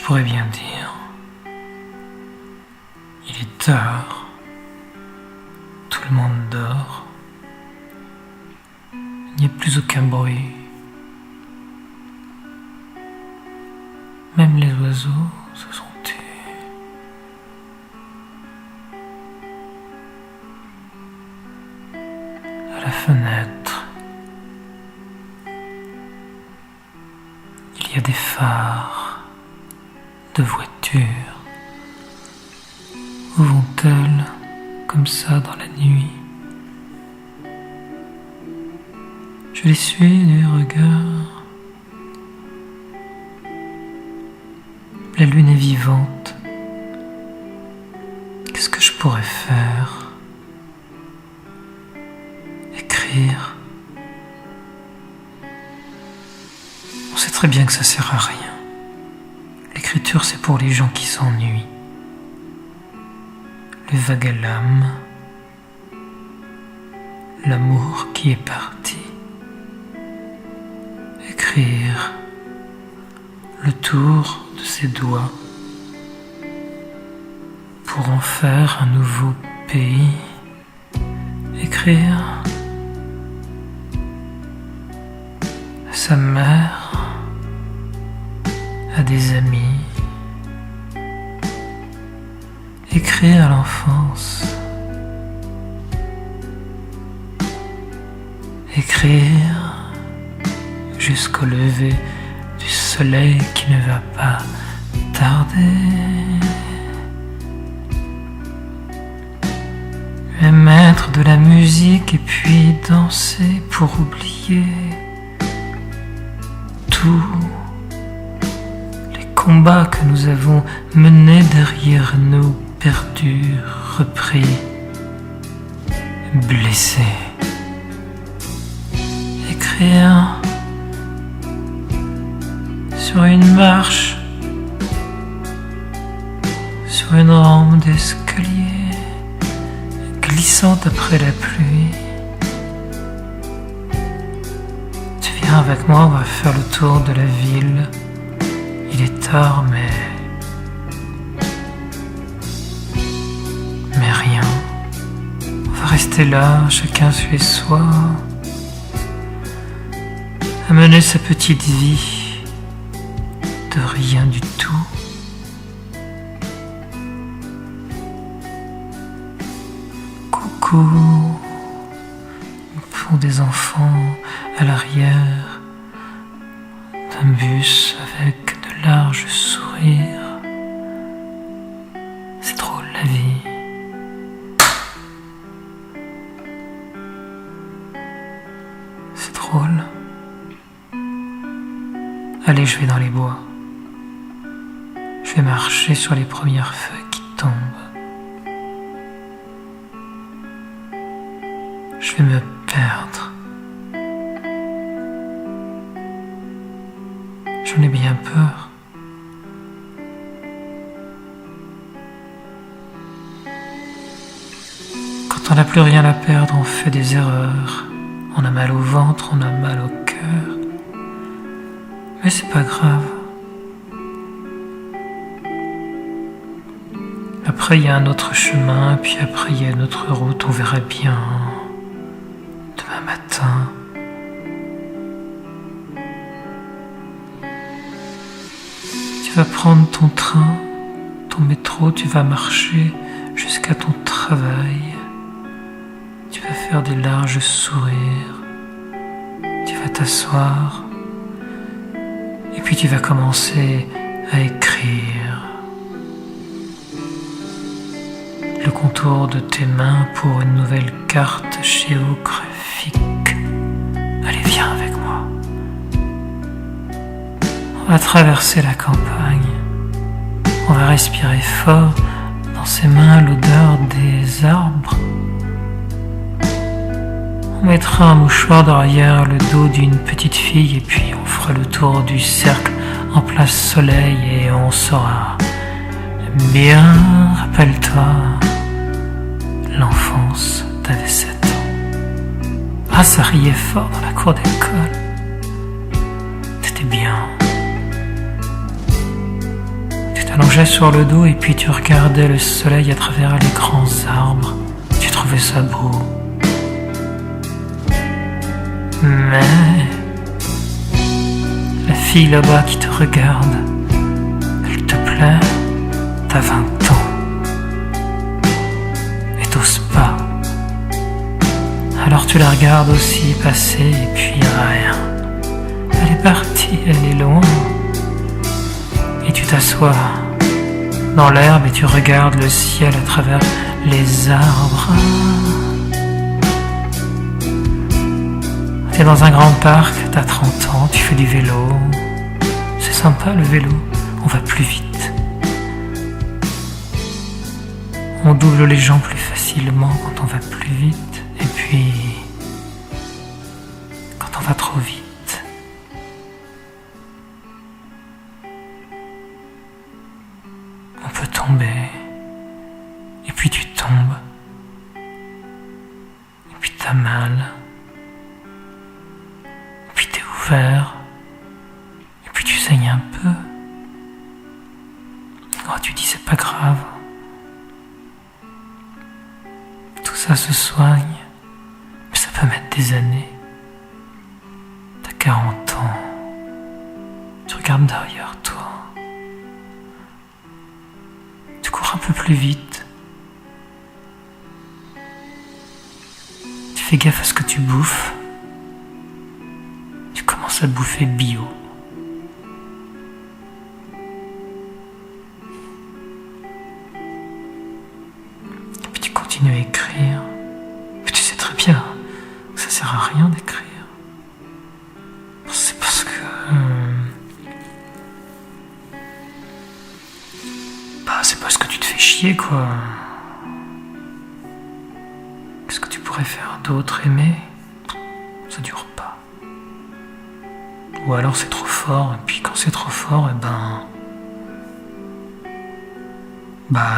pourrais bien dire. Il est tard, tout le monde dort, il n'y a plus aucun bruit, même les oiseaux se sont tus. À la fenêtre, il y a des phares de voitures. Où vont-elles comme ça dans la nuit? Je les suis du regard. La lune est vivante. Qu'est-ce que je pourrais faire? Écrire. On sait très bien que ça sert à rien. L'écriture, c'est pour les gens qui s'ennuient. Les vagues à l'âme, l'amour qui est parti. Écrire le tour de ses doigts pour en faire un nouveau pays. Écrire à sa mère, à des amis. Écrire à l'enfance. Écrire jusqu'au lever du soleil qui ne va pas tarder. Mettre de la musique et puis danser pour oublier tous les combats que nous avons menés derrière nous. Perdu, repris, blessé. Écrire sur une marche, sur une rampe d'escalier, glissante après la pluie. Tu viens avec moi, on va faire le tour de la ville. Il est tard, mais rien. On va rester là, chacun chez soi, à mener sa petite vie de rien du tout. Coucou, pour des enfants à l'arrière d'un bus avec de larges sourires. C'est drôle la vie. C'est drôle. Allez, je vais dans les bois. Je vais marcher sur les premières feuilles qui tombent. Je vais me perdre. J'en ai bien peur. Quand on n'a plus rien à perdre, on fait des erreurs. On a mal au ventre, on a mal au cœur. Mais c'est pas grave. Après il y a un autre chemin, puis après il y a une autre route, on verra bien. Demain matin. Tu vas prendre ton train, ton métro, tu vas marcher jusqu'à ton travail. Tu vas faire des larges sourires. Tu vas t'asseoir. Et puis tu vas commencer à écrire le contour de tes mains pour une nouvelle carte géographique. Allez, viens avec moi. On va traverser la campagne. On va respirer fort dans ses mains l'odeur des arbres. On mettra un mouchoir derrière le dos d'une petite fille et puis on fera le tour du cercle en place soleil et on saura bien, rappelle-toi, l'enfance, t'avais 7 ans. Ah, ça riait fort dans la cour d'école. T'étais bien. t'allongeais sur le dos et puis tu regardais le soleil à travers les grands arbres. Tu trouvais ça beau. Mais la fille là-bas qui te regarde, elle te plaît, t'as 20 ans et t'oses pas. Alors tu la regardes aussi passer et puis rien. Elle est partie, elle est loin. Et tu t'assois dans l'herbe et tu regardes le ciel à travers les arbres. T'es dans un grand parc, t'as 30 ans, tu fais du vélo. C'est sympa le vélo, on va plus vite. On double les gens plus facilement quand on va plus vite. Et puis, quand on va trop vite, on peut tomber. Et puis tu tombes. Et puis t'as mal. Et puis t'es ouvert. Et puis tu saignes un peu. Oh, tu dis c'est pas grave. Tout ça se soigne. Mais ça peut mettre des années. T'as 40 ans. Tu regardes derrière toi. Tu cours un peu plus vite. Tu fais gaffe à ce que tu bouffes. Tu commences à bouffer bio. Et puis tu continues à écrire. Mais tu sais très bien que ça sert à rien d'écrire. C'est parce que... c'est parce que tu te fais chier, quoi. Qu'est-ce que tu pourrais faire d'autre? Aimer? Ça dure pas. Ou alors c'est trop fort, et puis quand c'est trop fort,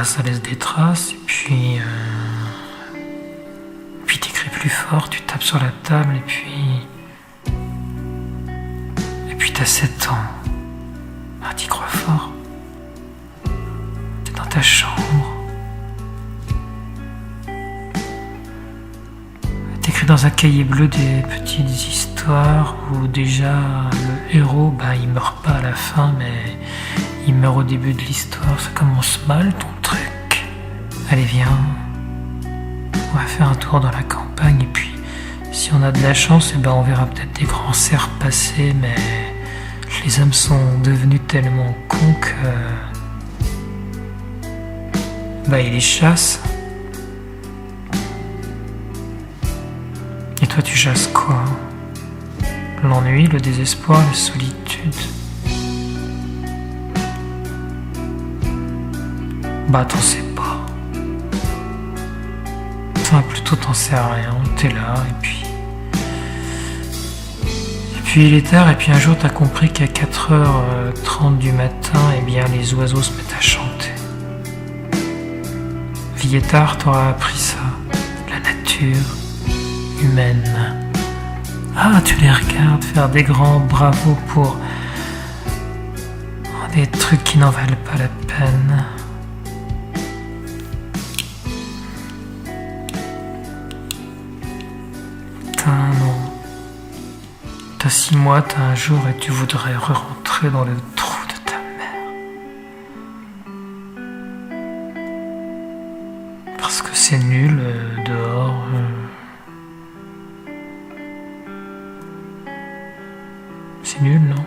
ça laisse des traces, et puis t'écris plus fort, tu tapes sur la table, et puis t'as 7 ans. T'y crois fort. T'es dans ta chambre. T'écris dans un cahier bleu des petites histoires où déjà le héros, il meurt pas à la fin, mais il meurt au début de l'histoire. Ça commence mal ton truc. Allez, viens. On va faire un tour dans la campagne et puis si on a de la chance, on verra peut-être des grands cerfs passer, mais les hommes sont devenus tellement cons que ils les chassent. Et toi tu chasses quoi? L'ennui, le désespoir, la solitude. T'en sais pas. Enfin, plutôt t'en sais rien, t'es là, et puis il est tard, et puis un jour t'as compris qu'à 4h30 du matin, les oiseaux se mettent à chanter. Vietard t'aura appris ça, la nature humaine. Ah, tu les regardes faire des grands bravos pour des trucs qui n'en valent pas la peine. Non. T'as 6 mois, t'as un jour et tu voudrais rentrer dans le trou de ta mère. Parce que c'est nul dehors. C'est nul, non?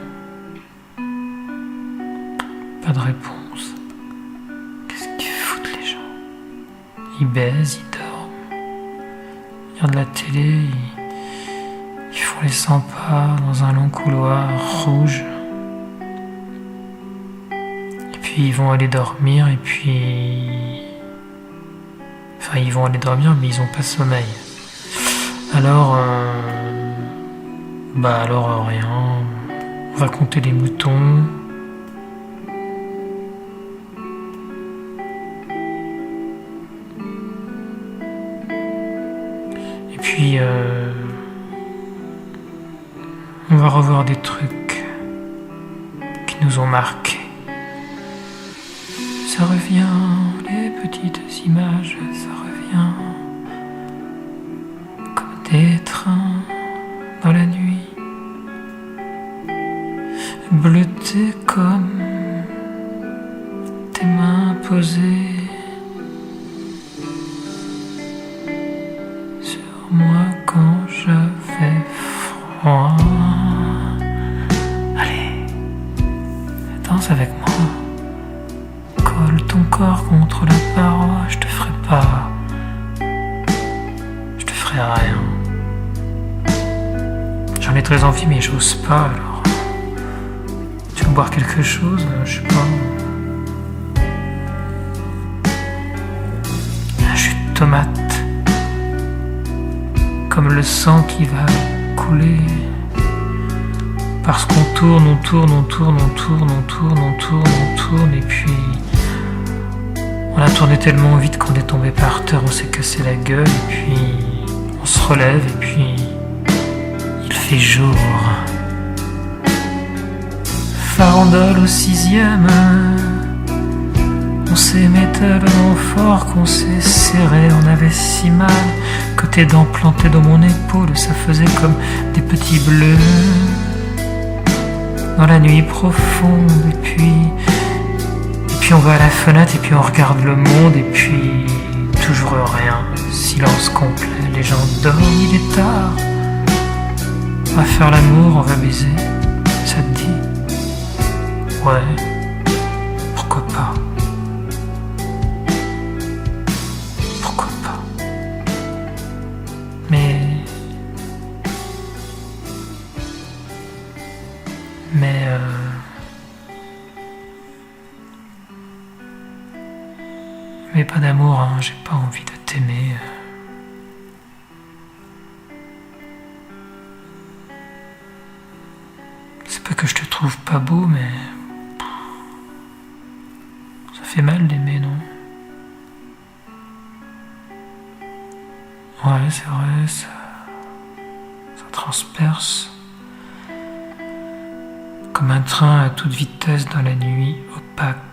Pas de réponse. Qu'est-ce qu'ils foutent les gens? Ils baisent, ils dorment. Ils regardent la télé, ils font les 100 pas dans un long couloir rouge. Et puis ils vont aller dormir et puis... Enfin, ils vont aller dormir mais ils ont pas sommeil. Alors... rien. On va compter les moutons. Et puis on va revoir des trucs qui nous ont marqués. ça revient, les petites images, ça revient. Comme des trains dans la nuit, bleutés comme tes mains posées sur moi quand j'avais froid. Allez, danse avec moi. Colle ton corps contre la paroi, je te ferai rien. J'en ai très envie mais j'ose pas alors. Tu veux boire quelque chose? Je sais pas. Un jus de tomate. Comme le sang qui va couler. Parce qu'on tourne et puis on a tourné tellement vite qu'on est tombé par terre, on s'est cassé la gueule et puis on se relève et puis il fait jour. Farandole au 6e, on s'aimait tellement fort qu'on s'est serré, on avait si mal que tes dents plantées dans mon épaule, ça faisait comme des petits bleus. Dans la nuit profonde et puis on va à la fenêtre et puis on regarde le monde et puis toujours rien, silence complet, les gens dorment, il est tard, on va faire l'amour, on va baiser, ça te dit? Ouais, pourquoi pas? Pourquoi pas? Mais pas d'amour, hein, j'ai pas envie de t'aimer. C'est pas que je te trouve pas beau, mais ça fait mal d'aimer, non? Ouais, c'est vrai, ça transperce. Comme un train à toute vitesse dans la nuit opaque.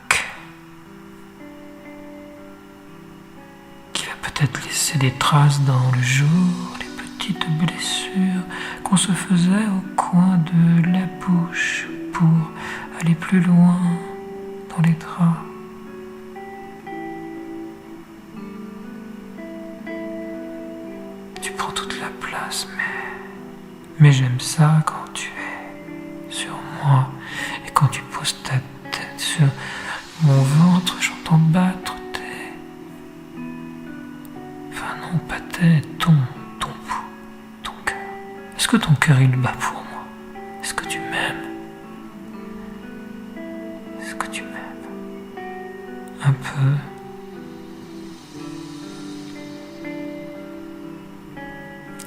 Peut-être laisser des traces dans le jour, les petites blessures qu'on se faisait au coin de la bouche pour aller plus loin dans les draps. Tu prends toute la place, mais j'aime ça quand tu es sur moi et quand tu poses ta tête sur mon ventre, j'entends battre. Pas ton pouls, ton cœur. Est-ce que ton cœur il bat pour moi? Est-ce que tu m'aimes? Est-ce que tu m'aimes? Un peu.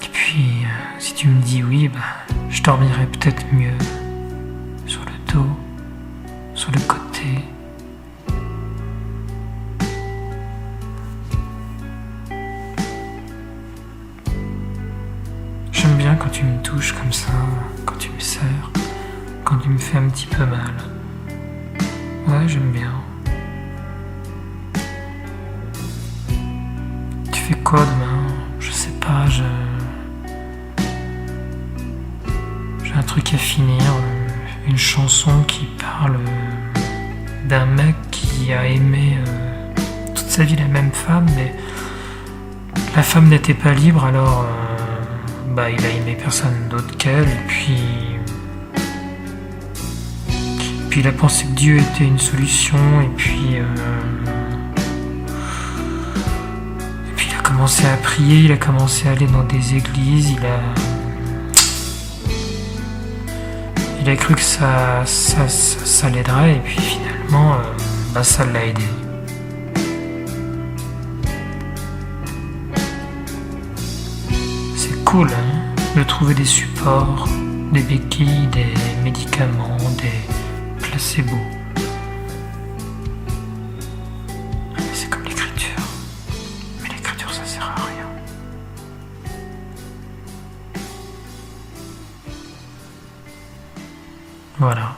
Et puis, si tu me dis oui, je dormirai peut-être mieux sur le dos, sur le côté. J'aime bien quand tu me touches comme ça, quand tu me serres, quand tu me fais un petit peu mal. Ouais, j'aime bien. Tu fais quoi demain? Je sais pas, j'ai un truc à finir, une chanson qui parle d'un mec qui a aimé toute sa vie la même femme, mais la femme n'était pas libre, alors il a aimé personne d'autre qu'elle, et puis il a pensé que Dieu était une solution, et puis il a commencé à prier, il a commencé à aller dans des églises, il a cru que ça l'aiderait, et puis finalement ça l'a aidé. C'est cool, hein, de trouver des supports, des béquilles, des médicaments, des placebos. C'est comme l'écriture. Mais l'écriture, ça sert à rien. Voilà.